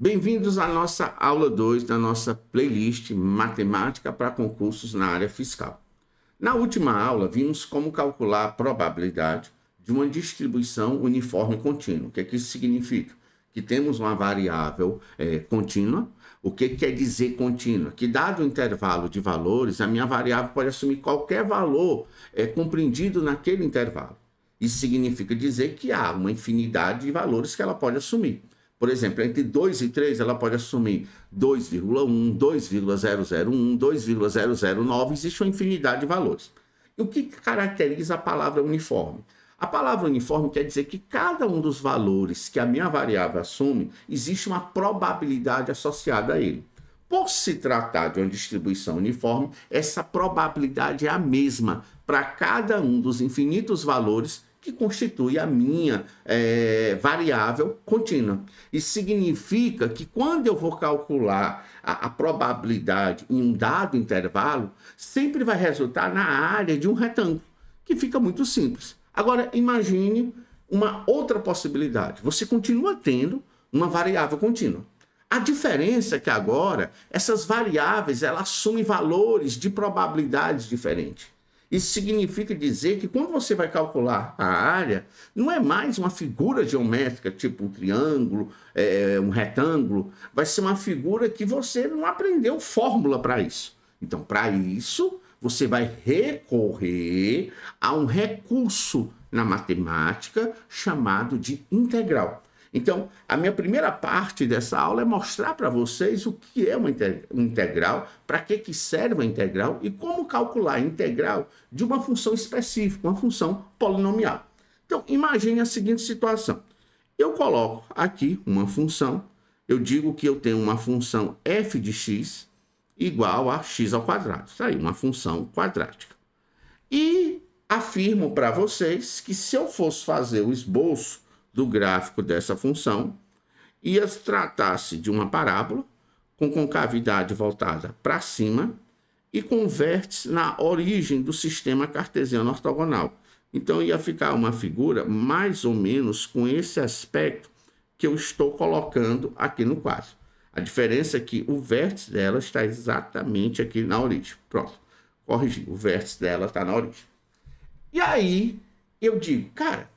Bem-vindos à nossa aula 2 da nossa playlist Matemática para concursos na área fiscal. Na última aula, vimos como calcular a probabilidade de uma distribuição uniforme contínua. O que isso significa? Que temos uma variável contínua. O que quer dizer contínua? Que dado o intervalo de valores, a minha variável pode assumir qualquer valor compreendido naquele intervalo. Isso significa dizer que há uma infinidade de valores que ela pode assumir. Por exemplo, entre 2 e 3, ela pode assumir 2,1, 2,001, 2,009, existe uma infinidade de valores. E o que caracteriza a palavra uniforme? A palavra uniforme quer dizer que cada um dos valores que a minha variável assume, existe uma probabilidade associada a ele. Por se tratar de uma distribuição uniforme, essa probabilidade é a mesma para cada um dos infinitos valores que constitui a minha variável contínua. Isso significa que quando eu vou calcular a probabilidade em um dado intervalo, sempre vai resultar na área de um retângulo, que fica muito simples. Agora, imagine uma outra possibilidade. Você continua tendo uma variável contínua. A diferença é que agora, essas variáveis elas assumem valores de probabilidades diferentes. Isso significa dizer que quando você vai calcular a área, não é mais uma figura geométrica, tipo um triângulo, um retângulo, vai ser uma figura que você não aprendeu fórmula para isso. Então, para isso, você vai recorrer a um recurso na matemática chamado de integral. Então, a minha primeira parte dessa aula é mostrar para vocês o que é uma integral, para que serve a integral e como calcular a integral de uma função específica, uma função polinomial. Então, imagine a seguinte situação. Eu coloco aqui uma função, eu digo que eu tenho uma função f de x igual a x ao quadrado. Isso aí, uma função quadrática. E afirmo para vocês que se eu fosse fazer o esboço do gráfico dessa função, ia tratar-se de uma parábola com concavidade voltada para cima e com vértice na origem do sistema cartesiano ortogonal. Então, ia ficar uma figura mais ou menos com esse aspecto que eu estou colocando aqui no quadro. A diferença é que o vértice dela está exatamente aqui na origem. Pronto, corrigi, o vértice dela está na origem. E aí, eu digo, cara,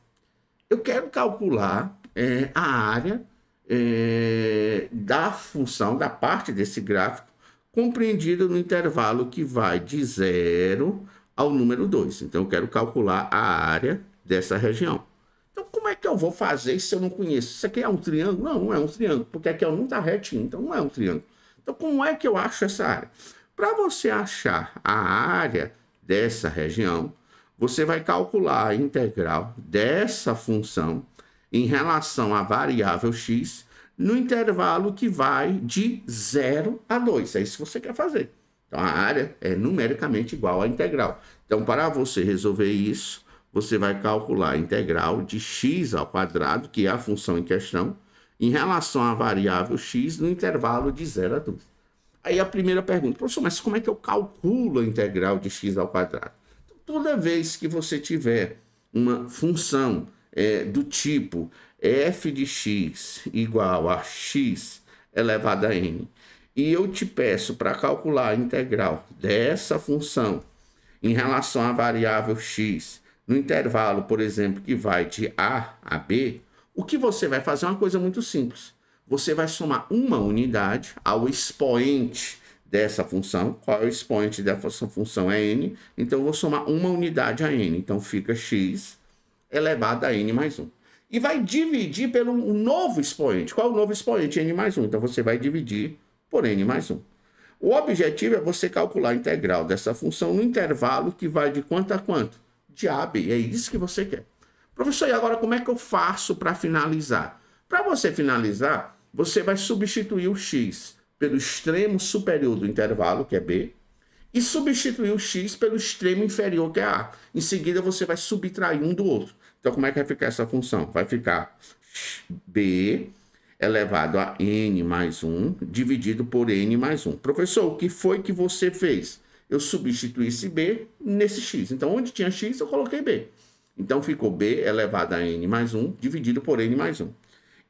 eu quero calcular a área da função, da parte desse gráfico, compreendida no intervalo que vai de 0 ao número 2. Então, eu quero calcular a área dessa região. Então, como é que eu vou fazer se eu não conheço? Isso aqui é um triângulo? Não, não é um triângulo, porque aqui não está retinho, então não é um triângulo. Então, como é que eu acho essa área? Para você achar a área dessa região, você vai calcular a integral dessa função em relação à variável x no intervalo que vai de 0 a 2. É isso que você quer fazer. Então, a área é numericamente igual à integral. Então, para você resolver isso, você vai calcular a integral de x ao quadrado, que é a função em questão, em relação à variável x no intervalo de 0 a 2. Aí a primeira pergunta, professor, mas como é que eu calculo a integral de x ao quadrado? Toda vez que você tiver uma função do tipo f de x igual a x elevado a n, e eu te peço para calcular a integral dessa função em relação à variável x no intervalo, por exemplo, que vai de a a b, o que você vai fazer é uma coisa muito simples. Você vai somar uma unidade ao expoente dessa função. Qual é o expoente dessa função? É n. Então, eu vou somar uma unidade a n. Então, fica x elevado a n mais 1. E vai dividir pelo novo expoente. Qual é o novo expoente? N mais 1. Então, você vai dividir por n mais 1. O objetivo é você calcular a integral dessa função no intervalo que vai de quanto a quanto? De a a b. É isso que você quer. Professor, e agora como é que eu faço para finalizar? Para você finalizar, você vai substituir o x pelo extremo superior do intervalo, que é b, e substituir o x pelo extremo inferior, que é a. Em seguida, você vai subtrair um do outro. Então, como é que vai ficar essa função? Vai ficar b elevado a n mais 1, dividido por n mais 1. Professor, o que foi que você fez? Eu substituí esse b nesse x. Então, onde tinha x, eu coloquei b. Então, ficou b elevado a n mais 1, dividido por n mais 1.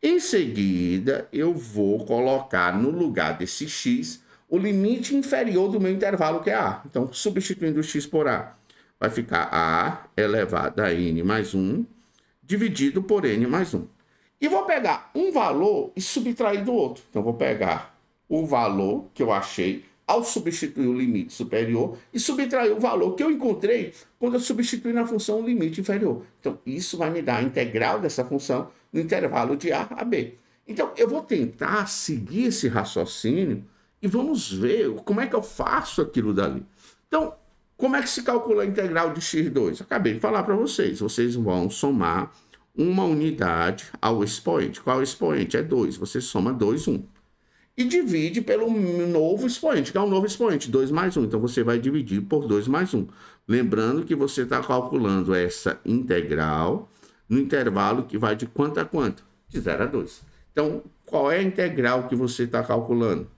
Em seguida, eu vou colocar no lugar desse x o limite inferior do meu intervalo, que é a. Então, substituindo o x por a, vai ficar a elevado a n mais 1, dividido por n mais 1. E vou pegar um valor e subtrair do outro. Então, vou pegar o valor que eu achei ao substituir o limite superior e subtrair o valor que eu encontrei quando eu substituir na função o limite inferior. Então, isso vai me dar a integral dessa função no intervalo de a a b. Então, eu vou tentar seguir esse raciocínio e vamos ver como é que eu faço aquilo dali. Então, como é que se calcula a integral de x2? Acabei de falar para vocês. Vocês vão somar uma unidade ao expoente. Qual é o expoente? É 2. Você soma 2, 1. E divide pelo novo expoente, que é um novo expoente, 2 mais 1. Então, você vai dividir por 2 mais 1. Lembrando que você está calculando essa integral no intervalo que vai de quanto a quanto? De 0 a 2. Então, qual é a integral que você está calculando?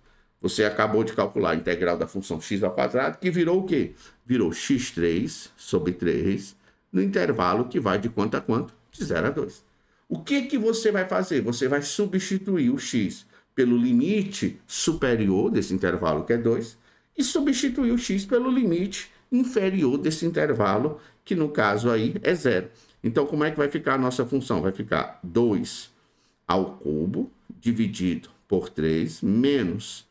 Você acabou de calcular a integral da função x ao quadrado, que virou o quê? Virou x3 sobre 3 no intervalo que vai de quanto a quanto? De 0 a 2. O que você vai fazer? Você vai substituir o x pelo limite superior desse intervalo, que é 2, e substituir o x pelo limite inferior desse intervalo, que no caso aí é 0. Então, como é que vai ficar a nossa função? Vai ficar 2 ao cubo dividido por 3 menos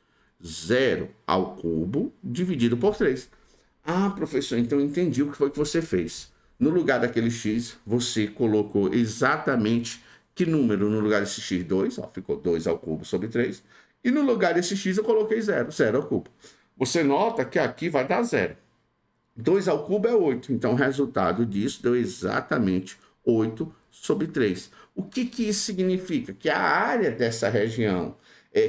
0 ao cubo dividido por 3. Ah, professor, então eu entendi o que foi que você fez. No lugar daquele x, você colocou exatamente que número no lugar desse x? 2, ó, ficou 2 ao cubo sobre 3. E no lugar desse x eu coloquei 0, 0 ao cubo. Você nota que aqui vai dar 0. 2 ao cubo é 8, então o resultado disso deu exatamente 8 sobre 3. O que isso significa? Que a área dessa região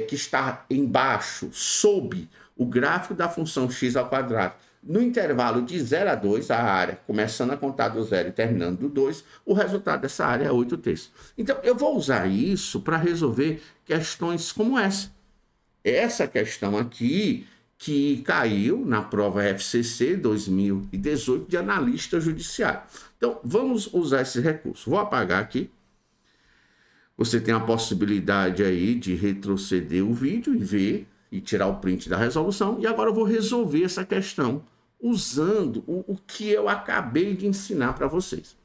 que está embaixo, sob o gráfico da função x ao quadrado, no intervalo de 0 a 2, a área, começando a contar do 0 e terminando do 2, o resultado dessa área é 8 terços. Então, eu vou usar isso para resolver questões como essa. Essa questão aqui, que caiu na prova FCC 2018 de analista judiciário. Então, vamos usar esse recurso. Vou apagar aqui. Você tem a possibilidade aí de retroceder o vídeo e ver e tirar o print da resolução. E agora eu vou resolver essa questão usando o que eu acabei de ensinar para vocês.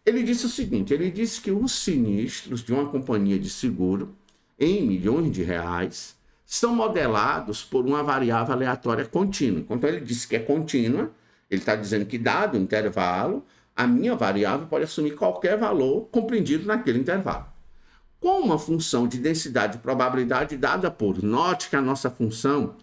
Ele disse o seguinte, ele disse que os sinistros de uma companhia de seguro em milhões de reais são modelados por uma variável aleatória contínua. Então ele disse que é contínua, ele está dizendo que dado o intervalo, a minha variável pode assumir qualquer valor compreendido naquele intervalo. Com uma função de densidade de probabilidade dada por, note que a nossa função,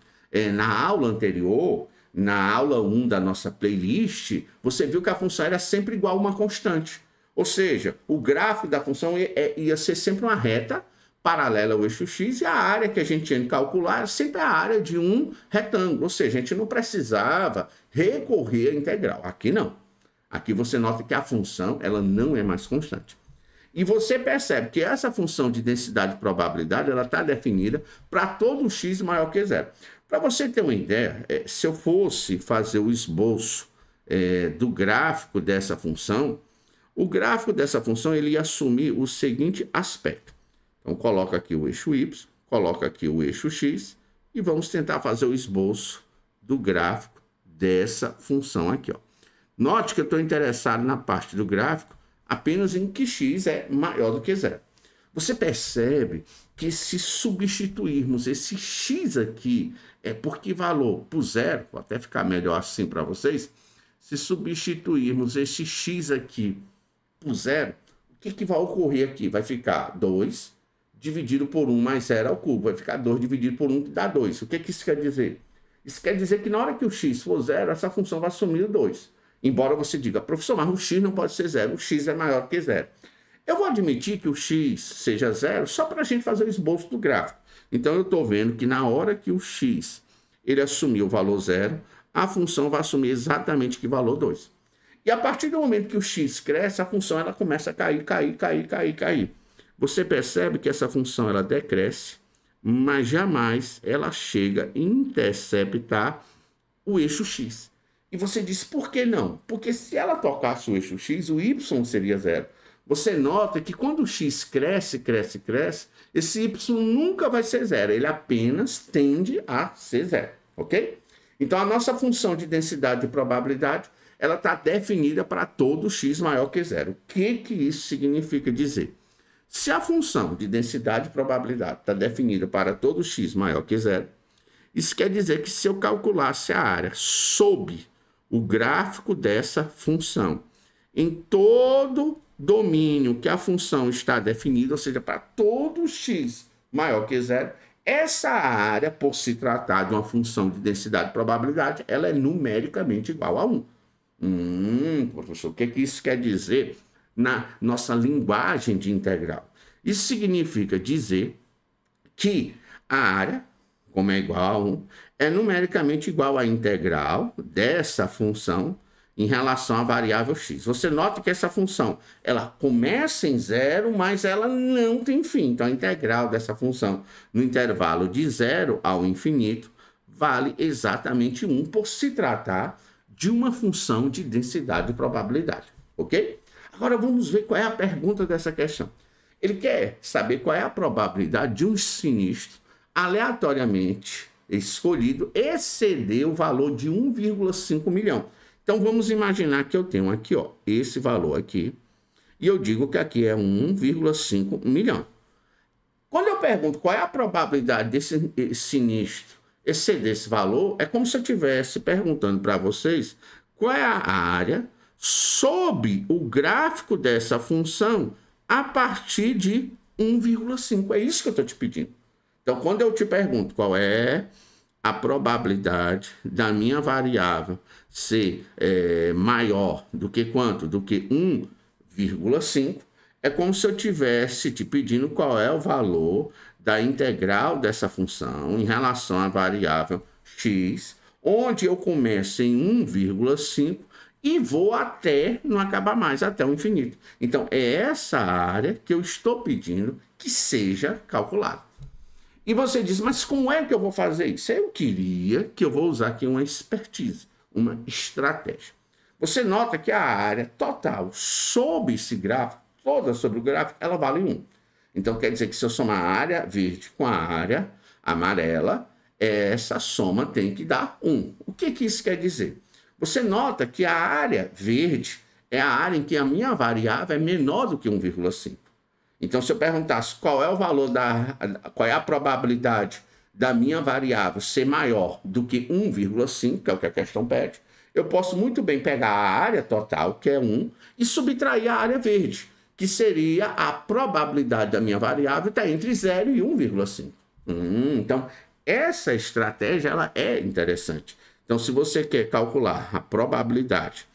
na aula anterior, na aula 1 da nossa playlist, você viu que a função era sempre igual a uma constante. Ou seja, o gráfico da função ia ser sempre uma reta paralela ao eixo x e a área que a gente tinha que calcular era sempre a área de um retângulo. Ou seja, a gente não precisava recorrer à integral. Aqui não. Aqui você nota que a função ela não é mais constante. E você percebe que essa função de densidade de probabilidade ela está definida para todo x maior que 0. Para você ter uma ideia, se eu fosse fazer o esboço do gráfico dessa função, o gráfico dessa função ele ia assumir o seguinte aspecto. Então, coloca aqui o eixo y, coloca aqui o eixo x e vamos tentar fazer o esboço do gráfico dessa função aqui. Ó. Note que eu estou interessado na parte do gráfico apenas em que x é maior do que 0. Você percebe que se substituirmos esse x aqui por que valor? Por 0, vou até ficar melhor assim para vocês. Se substituirmos esse x aqui por 0, o que vai ocorrer aqui? Vai ficar 2 dividido por 1 mais 0 ao cubo. Vai ficar 2 dividido por 1, que dá 2. O que isso quer dizer? Isso quer dizer que na hora que o x for 0, essa função vai assumir o 2. Embora você diga, professor, mas o x não pode ser 0, o x é maior que 0. Eu vou admitir que o x seja 0 só para a gente fazer o esboço do gráfico. Então, eu estou vendo que na hora que o x ele assumir o valor 0, a função vai assumir exatamente que valor 2. E a partir do momento que o x cresce, a função ela começa a cair. Você percebe que essa função ela decresce, mas jamais ela chega a interceptar o eixo x. E você diz, por que não? Porque se ela tocasse o eixo x, o y seria 0. você nota que quando o x cresce, cresce, cresce, esse y nunca vai ser zero, ele apenas tende a ser zero, ok? Então, a nossa função de densidade de probabilidade, ela está definida para todo x maior que zero. O que isso significa dizer? Se a função de densidade de probabilidade está definida para todo x maior que zero, isso quer dizer que se eu calculasse a área sob o gráfico dessa função, em todo domínio que a função está definida, ou seja, para todo x maior que zero, essa área, por se tratar de uma função de densidade de probabilidade, ela é numericamente igual a 1. Professor, o que isso quer dizer na nossa linguagem de integral? Isso significa dizer que a área, como é igual a 1, é numericamente igual à integral dessa função em relação à variável x. Você nota que essa função, ela começa em zero, mas ela não tem fim. Então, a integral dessa função no intervalo de 0 ao infinito vale exatamente 1 por se tratar de uma função de densidade de probabilidade, ok? Agora, vamos ver qual é a pergunta dessa questão. Ele quer saber qual é a probabilidade de um sinistro aleatoriamente escolhido exceder o valor de 1,5 milhão. Então, vamos imaginar que eu tenho aqui, ó, esse valor aqui, e eu digo que aqui é 1,5 milhão. Quando eu pergunto qual é a probabilidade desse sinistro exceder esse valor, é como se eu estivesse perguntando para vocês qual é a área sob o gráfico dessa função a partir de 1,5. É isso que eu estou te pedindo. Então, quando eu te pergunto qual é a probabilidade da minha variável ser maior do que quanto? Do que 1,5, é como se eu estivesse te pedindo qual é o valor da integral dessa função em relação à variável x, onde eu começo em 1,5 e vou até, não acabar mais, até o infinito. Então, é essa área que eu estou pedindo que seja calculada. E você diz, mas como é que eu vou fazer isso? Eu queria que eu vou usar aqui uma expertise, uma estratégia. Você nota que a área total sob esse gráfico, toda sobre o gráfico, ela vale 1. Então, quer dizer que se eu somar a área verde com a área amarela, essa soma tem que dar 1. O que isso quer dizer? Você nota que a área verde é a área em que a minha variável é menor do que 1,5. Então, se eu perguntasse qual é o valor qual é a probabilidade da minha variável ser maior do que 1,5, que é o que a questão pede, eu posso muito bem pegar a área total, que é 1, e subtrair a área verde, que seria a probabilidade da minha variável estar entre 0 e 1,5. Então, essa estratégia ela é interessante. Então, se você quer calcular a probabilidade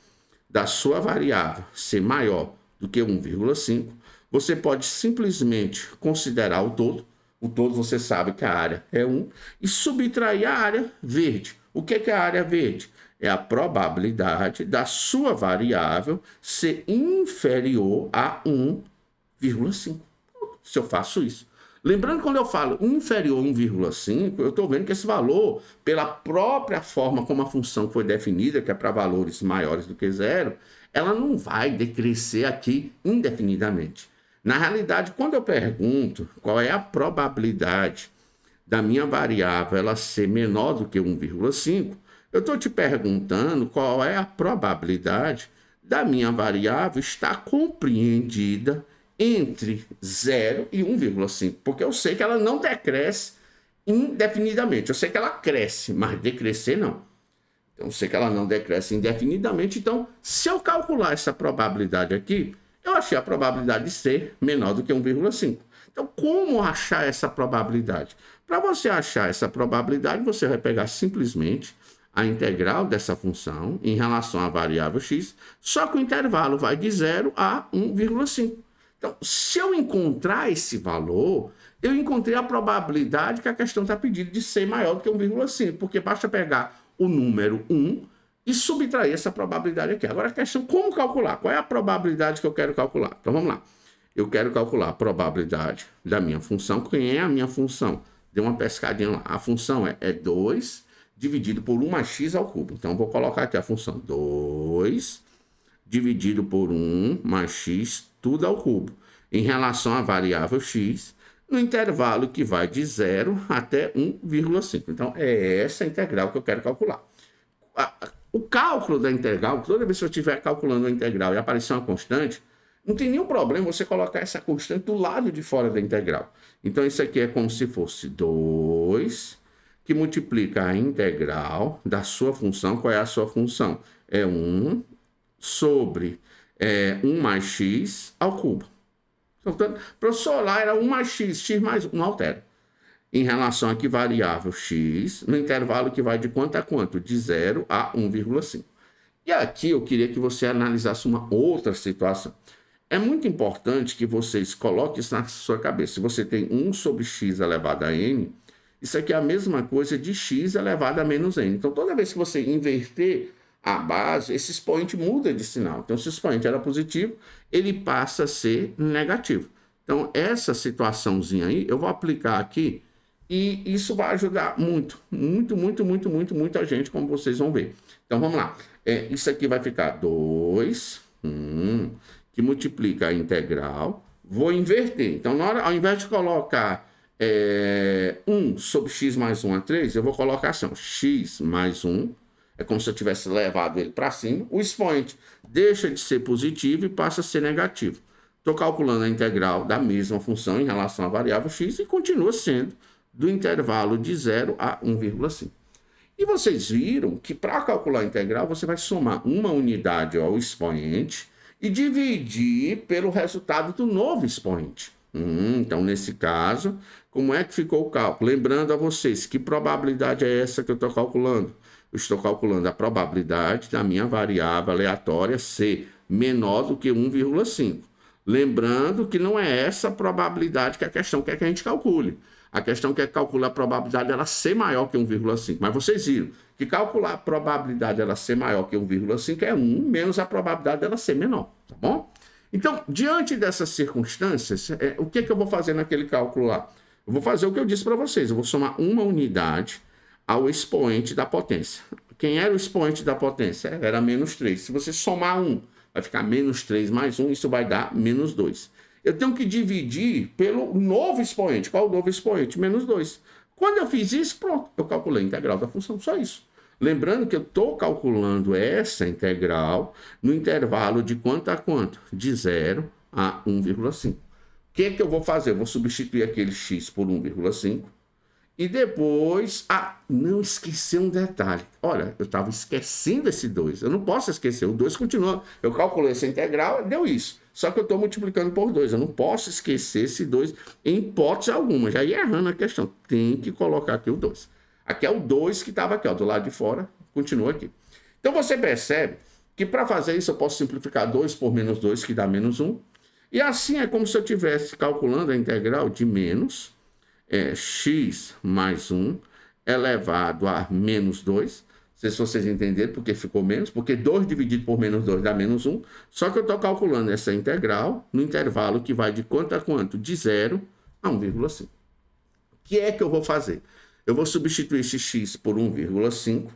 da sua variável ser maior do que 1,5, você pode simplesmente considerar o todo. O todo você sabe que a área é 1 e subtrair a área verde. O que é a área verde? É a probabilidade da sua variável ser inferior a 1,5. Se eu faço isso. Lembrando, quando eu falo inferior a 1,5, eu estou vendo que esse valor, pela própria forma como a função foi definida, que é para valores maiores do que 0, ela não vai decrescer aqui indefinidamente. Na realidade, quando eu pergunto qual é a probabilidade da minha variável ela ser menor do que 1,5, eu estou te perguntando qual é a probabilidade da minha variável estar compreendida entre 0 e 1,5, porque eu sei que ela não decresce indefinidamente. Eu sei que ela cresce, mas decrescer não. Então, eu sei que ela não decresce indefinidamente. Então, se eu calcular essa probabilidade aqui, eu achei a probabilidade de ser menor do que 1,5. Então, como achar essa probabilidade? Para você achar essa probabilidade, você vai pegar simplesmente a integral dessa função em relação à variável x, só que o intervalo vai de 0 a 1,5. Então, se eu encontrar esse valor, eu encontrei a probabilidade que a questão está pedindo de ser maior do que 1,5, porque basta pegar o número 1 e subtrair essa probabilidade aqui. Agora a questão, como calcular? Qual é a probabilidade que eu quero calcular? Então vamos lá. Eu quero calcular a probabilidade da minha função. Quem é a minha função? Dê uma pescadinha lá. A função é 2 dividido por 1 mais x ao cubo. Então eu vou colocar aqui a função 2 dividido por 1 mais x, tudo ao cubo, em relação à variável x, no intervalo que vai de 0 até 1,5. Então, é essa integral que eu quero calcular. O cálculo da integral, toda vez que eu estiver calculando a integral e aparecer uma constante, não tem nenhum problema você colocar essa constante do lado de fora da integral. Então, isso aqui é como se fosse 2, que multiplica a integral da sua função. Qual é a sua função? É 1 sobre 1 mais x ao cubo. Portanto, professor, lá era 1 mais x mais 1, não altera. Em relação a que variável x, no intervalo que vai de quanto a quanto? De 0 a 1,5. E aqui eu queria que você analisasse uma outra situação. É muito importante que vocês coloquem isso na sua cabeça. Se você tem 1 sobre x elevado a n, isso aqui é a mesma coisa de x elevado a menos n. Então, toda vez que você inverter a base, esse expoente muda de sinal. Então, se o expoente era positivo, ele passa a ser negativo. Então, essa situaçãozinha aí, eu vou aplicar aqui e isso vai ajudar muito a gente, como vocês vão ver. Então, vamos lá. Isso aqui vai ficar 2, que multiplica a integral. Vou inverter. Então, ao invés de colocar 1 sobre x mais 1 a 3, eu vou colocar assim, x mais 1. É como se eu tivesse levado ele para cima. O expoente deixa de ser positivo e passa a ser negativo. Estou calculando a integral da mesma função em relação à variável x e continua sendo do intervalo de 0 a 1,5. E vocês viram que para calcular a integral, você vai somar uma unidade ao expoente e dividir pelo resultado do novo expoente. Então, nesse caso, como é que ficou o cálculo? Lembrando a vocês, que probabilidade é essa que eu estou calculando? Eu estou calculando a probabilidade da minha variável aleatória ser menor do que 1,5. Lembrando que não é essa probabilidade que a questão quer que a gente calcule. A questão quer calcular a probabilidade dela ser maior que 1,5. Mas vocês viram que calcular a probabilidade dela ser maior que 1,5 é 1 menos a probabilidade dela ser menor, tá bom? Então, diante dessas circunstâncias, o que eu vou fazer naquele cálculo lá? Eu vou fazer o que eu disse para vocês. Eu vou somar uma unidade ao expoente da potência. Quem era o expoente da potência? Era menos 3. Se você somar 1, vai ficar menos 3 mais 1, isso vai dar menos 2. Eu tenho que dividir pelo novo expoente. Qual o novo expoente? Menos 2. Quando eu fiz isso, pronto, eu calculei a integral da função, só isso. Lembrando que eu estou calculando essa integral no intervalo de quanto a quanto? De 0 a 1,5. O que eu vou fazer? Eu vou substituir aquele x por 1,5. E depois, não esquecer um detalhe. Olha, eu estava esquecendo esse 2. Eu não posso esquecer. O 2 continua. Eu calculei essa integral, deu isso. Só que eu estou multiplicando por 2. Eu não posso esquecer esse 2 em hipótese alguma. Já ia errando a questão. Tem que colocar aqui o 2. Aqui é o 2 que estava aqui, ó, do lado de fora. Continua aqui. Então, você percebe que para fazer isso, eu posso simplificar 2 por menos 2, que dá menos 1. E assim é como se eu estivesse calculando a integral de menos x mais 1 elevado a menos 2. Não sei se vocês entenderam porque ficou menos, porque 2 dividido por menos 2 dá menos 1. Só que eu estou calculando essa integral no intervalo que vai de quanto a quanto? De 0 a 1,5. O que é que eu vou fazer? Eu vou substituir esse x por 1,5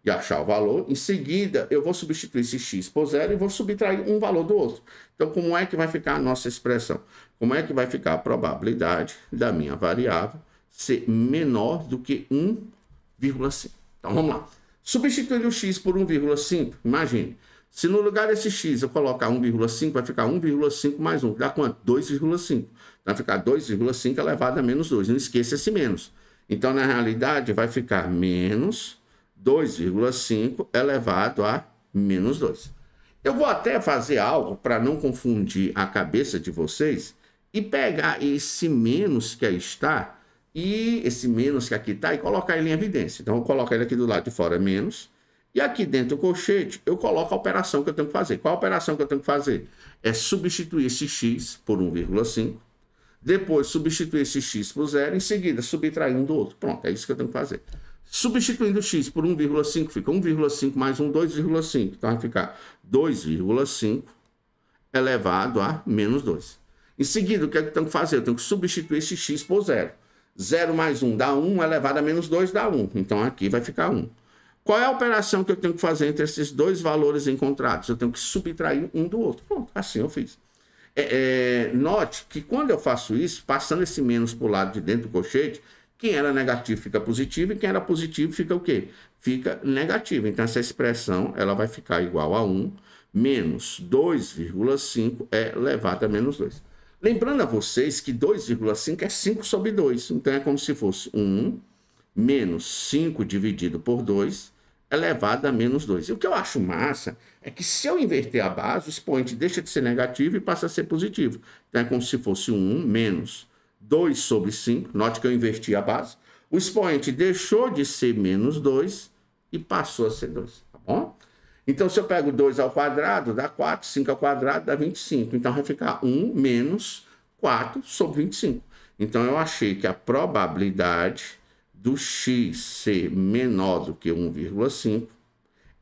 e achar o valor. Em seguida, eu vou substituir esse x por 0 e vou subtrair um valor do outro. Então, como é que vai ficar a nossa expressão? Como é que vai ficar a probabilidade da minha variável ser menor do que 1,5? Então, vamos lá. Substituindo o x por 1,5, imagine. Se no lugar desse x eu colocar 1,5, vai ficar 1,5 mais 1. Dá quanto? 2,5. Vai ficar 2,5 elevado a menos 2. Não esqueça esse menos. Então, na realidade, vai ficar menos 2,5 elevado a menos 2. Eu vou até fazer algo para não confundir a cabeça de vocês e pegar esse menos que aí está e esse menos que aqui está e colocar ele em evidência. Então, eu vou colocar ele aqui do lado de fora, menos. E aqui dentro do colchete, eu coloco a operação que eu tenho que fazer. Qual a operação que eu tenho que fazer? É substituir esse x por 1,5. Depois, substituir esse x por 0. Em seguida, subtrair um do outro. Pronto, é isso que eu tenho que fazer. Substituindo x por 1,5, fica 1,5 mais 1, 2,5. Então, vai ficar 2,5 elevado a menos 2. Em seguida, o que é que eu tenho que fazer? Eu tenho que substituir esse x por 0. 0 mais 1 dá 1, elevado a menos 2 dá 1. Então, aqui vai ficar 1. Qual é a operação que eu tenho que fazer entre esses dois valores encontrados? Eu tenho que subtrair um do outro. Pronto, assim eu fiz. Note que quando eu faço isso, passando esse menos para o lado de dentro do colchete, quem era negativo fica positivo e quem era positivo fica o quê? Fica negativo. Então, essa expressão ela vai ficar igual a 1 menos 2,5 elevado a menos 2. Lembrando a vocês que 2,5 é 5 sobre 2. Então, é como se fosse 1 menos 5 dividido por 2 elevado a menos 2. E o que eu acho massa é que se eu inverter a base, o expoente deixa de ser negativo e passa a ser positivo. Então, é como se fosse 1 menos 2 sobre 5. Note que eu inverti a base. O expoente deixou de ser menos 2 e passou a ser 2. Tá bom? Então, se eu pego 2 ao quadrado, dá 4. 5 ao quadrado dá 25. Então, vai ficar 1 menos 4 sobre 25. Então, eu achei que a probabilidade do x ser menor do que 1,5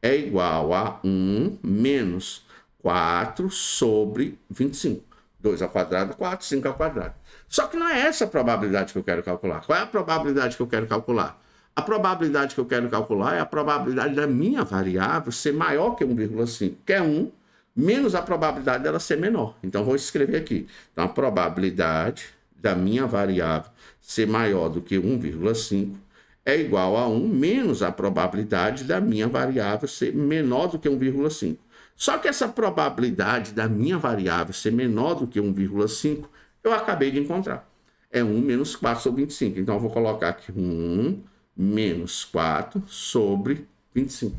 é igual a 1 menos 4 sobre 25. 2 ao quadrado, 4, 5 ao quadrado. Só que não é essa a probabilidade que eu quero calcular. Qual é a probabilidade que eu quero calcular? A probabilidade que eu quero calcular é a probabilidade da minha variável ser maior que 1,5, que é 1, menos a probabilidade dela ser menor. Então, vou escrever aqui. Então, a probabilidade da minha variável ser maior do que 1,5 é igual a 1 menos a probabilidade da minha variável ser menor do que 1,5. Só que essa probabilidade da minha variável ser menor do que 1,5 eu acabei de encontrar. É 1 menos 4 sobre 25. Então, eu vou colocar aqui 1 menos 4 sobre 25.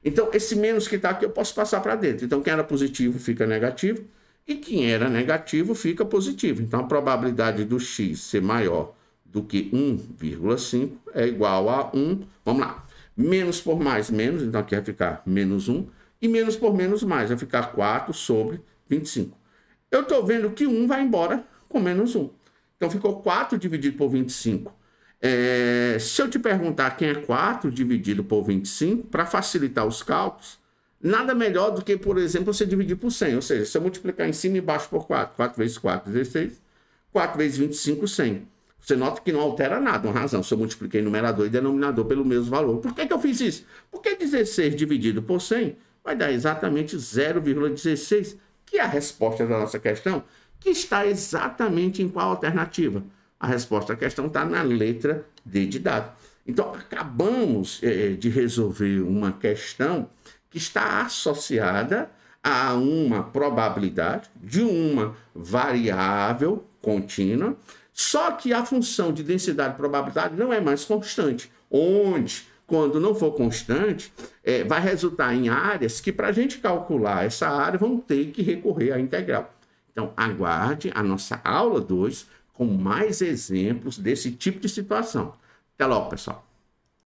Então, esse menos que está aqui eu posso passar para dentro. Então, quem era positivo fica negativo e quem era negativo fica positivo. Então, a probabilidade do x ser maior do que 1,5 é igual a 1. Vamos lá. Menos por mais, menos. Então, aqui vai ficar menos 1. E menos por menos mais vai ficar 4 sobre 25. Eu estou vendo que 1 vai embora com menos 1. Então, ficou 4 dividido por 25. Se eu te perguntar quem é 4 dividido por 25, para facilitar os cálculos, nada melhor do que, por exemplo, você dividir por 100. Ou seja, se eu multiplicar em cima e embaixo por 4, 4 vezes 4, 16. 4 vezes 25, 100. Você nota que não altera nada, uma razão. Se eu multipliquei numerador e denominador pelo mesmo valor. Por que eu fiz isso? Porque 16 dividido por 100 vai dar exatamente 0,16, que é a resposta da nossa questão, que está exatamente em qual alternativa? A resposta da questão está na letra D de dado. Então, acabamos de resolver uma questão que está associada a uma probabilidade de uma variável contínua, só que a função de densidade e probabilidade não é mais constante, onde, quando não for constante, vai resultar em áreas que, para a gente calcular essa área, vão ter que recorrer à integral. Então, aguarde a nossa aula 2 com mais exemplos desse tipo de situação. Até logo, pessoal.